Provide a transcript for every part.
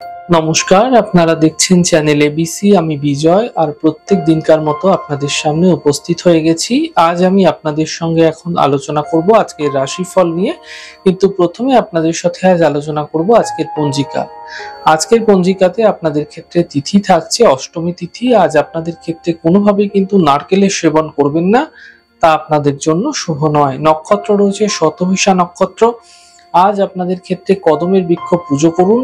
নমস্কার, আপনারা দেখছেন চ্যানেল এবিসি। আমি বিজয়, আর প্রত্যেক দিনকার মতো আপনাদের সামনে উপস্থিত হয়ে গেছি। আজ আমি আপনাদের সঙ্গে এখন আলোচনা করব আজকের রাশিফল নিয়ে। কিন্তু প্রথমে আপনাদের সাথে আজ আলোচনা করব আজকের পঞ্জিকা। আজকের পঞ্জিকাতে আপনাদের ক্ষেত্রে তিথি থাকছে অষ্টমী তিথি। আজ আপনাদের ক্ষেত্রে কোনোভাবেই কিন্তু নারকেলের সেবন করবেন না, তা আপনাদের জন্য শুভ নয়। নক্ষত্র রয়েছে শতভিষা নক্ষত্র। আজ আপনাদের ক্ষেত্রে কদমের বৃক্ষ পুজো করুন,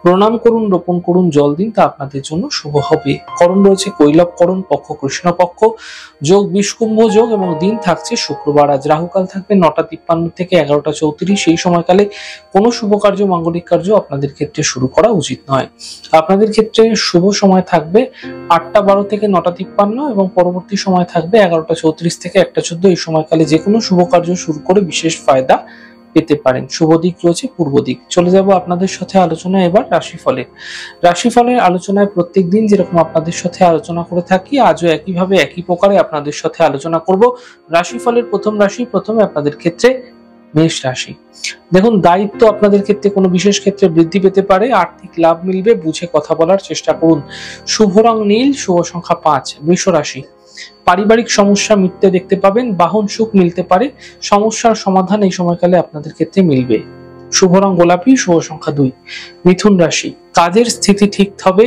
প্রণাম করুন, রোপণ করুন, জল দিন, তা আপনাদের জন্য শুভ হবে। করণ রয়েছে কৈলব করণ, পক্ষ কৃষ্ণপক্ষ, যোগ বিষকুম্ভ যোগ এবং দিন থাকছে শুক্রবার। আজ রাহুকাল থাকবে 9টা 53 থেকে 11টা 34। এই সময়কালে কোনো শুভ কার্য, মাঙ্গলিক কার্য আপনাদের ক্ষেত্রে শুরু করা উচিত নয়। আপনাদের ক্ষেত্রে শুভ সময় থাকবে 8টা 12 থেকে 9টা 53 এবং পরবর্তী সময় থাকবে 11টা 34 থেকে 1টা 14। এই সময়কালে যে কোনো শুভ কার্য শুরু করে বিশেষ ফায়দা পেতে পারেন। শুভ দিক রয়েছে পূর্ব দিক। চলে যাব আপনাদের সাথে আলোচনা এবার রাশিফলের আলোচনায় প্রত্যেক দিন যেরকম আপনাদের সাথে আলোচনা করে থাকি, আজও একইভাবে একই প্রকারে আপনাদের সাথে আলোচনা করব। রাশিফলের প্রথম রাশি, প্রথমে আপনাদের ক্ষেত্রে মেষ রাশি। দেখুন, দায়িত্ব আপনাদের ক্ষেত্রে কোনো বিশেষ ক্ষেত্রে বৃদ্ধি পেতে পারে, আর্থিক লাভ মিলবে, বুঝে কথা বলার চেষ্টা করুন। শুভ রং নীল, শুভ সংখ্যা 5। বৃষ রাশি, পারিবারিক সমস্যা মিটতে দেখতে পাবেন, বাহন সুখ মিলতে পারে, সমস্যার সমাধান এই সময়কালে আপনাদের ক্ষেত্রে মিলবে। শুভ রং গোলাপি, শুভ সংখ্যা 2। মিথুন রাশি, কাজের স্থিতি ঠিক হবে,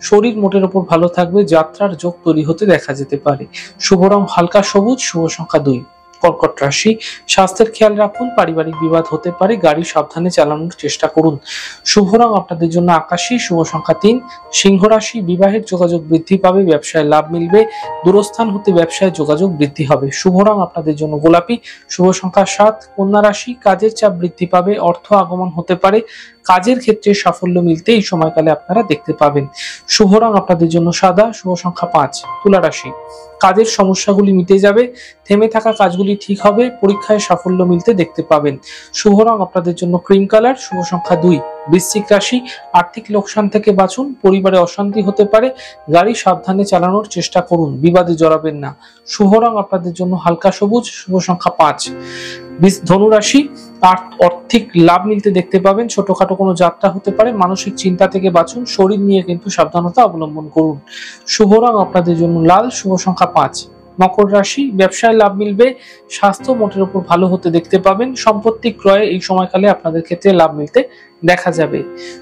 শরীর মোটের উপর ভালো থাকবে, যাত্রার যোগ তৈরি হতে দেখা যেতে পারে। শুভ রং হালকা সবুজ, শুভ সংখ্যা 2। কর্কট রাশি, স্বাস্থ্যের খেয়াল রাখুন, পারিবারিক বিবাদ হতে পারে, গাড়ি সাবধানে চালানোর চেষ্টা করুন। শুভ রং আপনাদের জন্য আকাশী, শুভ সংখ্যা 3। সিংহ রাশি, বিবাহের যোগাযোগ বৃদ্ধি পাবে, ব্যবসায় লাভ মিলবে, দূরস্থান হতে ব্যবসায় যোগাযোগ বৃদ্ধি হবে। শুভ রং আপনাদের জন্য গোলাপি, শুভ সংখ্যা 7। কন্যা রাশি, কাজের চাপ বৃদ্ধি পাবে, অর্থ আগমন হতে পারে, কাজের ক্ষেত্রে সাফল্য মিলতে এই সময়কালে আপনারা দেখতে পাবেন। শুভ রং আপনাদের জন্য সাদা, শুভ সংখ্যা 5। তুলা রাশি, কাজের সমস্যাগুলি মিটে যাবে, থেমে থাকা কাজগুলি ঠিক হবে, পরীক্ষায় সাফল্য মিলতে দেখতে পাবেন। শুভ রং আপনাদের জন্য ক্রিম কালার, শুভ সংখ্যা 2। বৃশ্চিক রাশি, আর্থিক লোকসান থেকে বাঁচুন, পরিবারে অশান্তি হতে পারে, গাড়ি সাবধানে চালানোর চেষ্টা করুন, বিবাদে জড়াবেন না। শুভ রং আপনাদের জন্য হালকা সবুজ, শুভ সংখ্যা 5। ধনু রাশি, আর্থিক লাভ মিলতে দেখতে পাবেন, ছোটখাটো কোনো যাত্রা হতে পারে, মানসিক চিন্তা থেকে বাঁচুন, শরীর নিয়ে কিন্তু সাবধানতা অবলম্বন করুন। শুভ রং আপনাদের জন্য লাল, শুভ সংখ্যা 5। মকর রাশি, ব্যবসায় লাভ মিলবে, স্বাস্থ্য মোটের উপর ভালো হতে দেখতে পাবেন, সম্পত্তি ক্রয়ে এই সময়কালে আপনাদের ক্ষেত্রে লাভ মিলতে দেখা যাবে।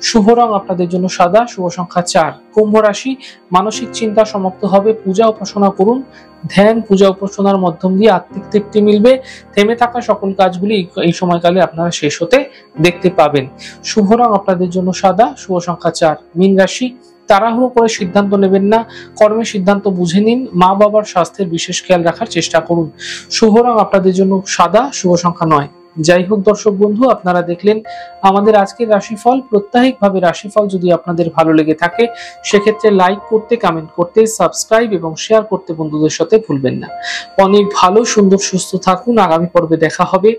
শুভ রং আপনাদের জন্য সাদা, শুভ সংখ্যা 4। কুম্ভ রাশি, মানসিক চিন্তা সমাপ্ত হবে, পূজা উপাসনা করুন, ধ্যান পূজা উপাসনার মাধ্যম দিয়ে আত্মিক তৃপ্তি মিলবে, থেমে থাকা সকল কাজগুলি এই সময়কালে আপনারা শেষ হতে দেখতে পাবেন। শুভ রং আপনাদের জন্য সাদা, শুভ সংখ্যা 4। মীন রাশি, তাড়াহুড়ো করে সিদ্ধান্ত নেবেন না, কর্মের সিদ্ধান্ত বুঝে নিন, মা বাবার স্বাস্থ্যের বিশেষ খেয়াল রাখার চেষ্টা করুন। শুভ রং আপনাদের জন্য সাদা, শুভ সংখ্যা 9। যাই হোক দর্শক বন্ধু, আপনারা দেখলেন আমাদের আজকের রাশিফল। প্রত্যাহিকভাবে রাশিফল যদি আপনাদের ভালো লেগে থাকে, সেক্ষেত্রে লাইক করতে, কমেন্ট করতে, সাবস্ক্রাইব এবং শেয়ার করতে বন্ধুদের সাথে ভুলবেন না। অনেক ভালো, সুন্দর, সুস্থ থাকুন। আগামী পর্বে দেখা হবে।